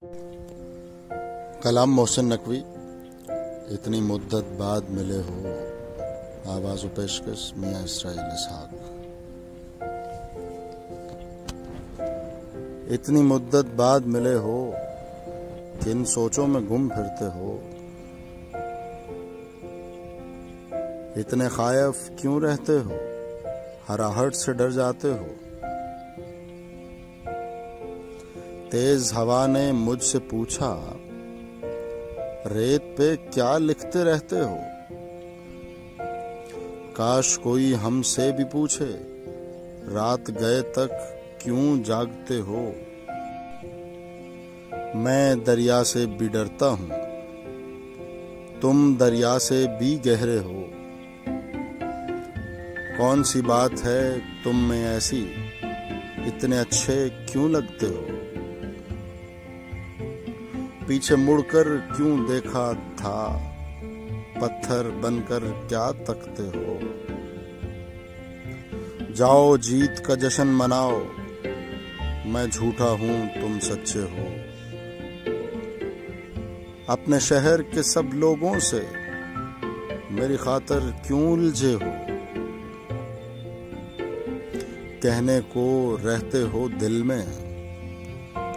कलाम मोहसिन नकवी। इतनी मुद्दत बाद मिले हो। आवाज़ व पेशकश मियां इसराइल इसहाक। इतनी मुद्दत बाद मिले हो, किन सोचों में गुम फिरते हो। इतने खायफ क्यों रहते हो, हराहट से डर जाते हो। तेज हवा ने मुझसे पूछा, रेत पे क्या लिखते रहते हो। काश कोई हमसे भी पूछे, रात गए तक क्यों जागते हो। मैं दरिया से भी डरता हूं, तुम दरिया से भी गहरे हो। कौन सी बात है तुम में ऐसी, इतने अच्छे क्यों लगते हो। पीछे मुड़कर क्यों देखा था, पत्थर बनकर क्या तकते हो। जाओ जीत का जश्न मनाओ, मैं झूठा हूं तुम सच्चे हो। अपने शहर के सब लोगों से मेरी खातिर क्यों उलझे हो। कहने को रहते हो दिल में,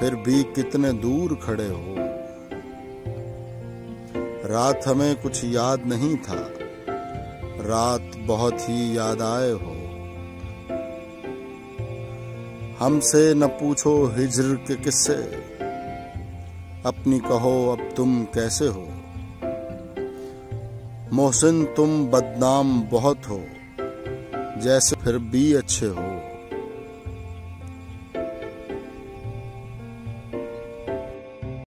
फिर भी कितने दूर खड़े हो। रात हमें कुछ याद नहीं था, रात बहुत ही याद आए हो। हमसे न पूछो हिज्र के किस्से, अपनी कहो अब तुम कैसे हो। मोहसिन तुम बदनाम बहुत हो, जैसे फिर भी अच्छे हो।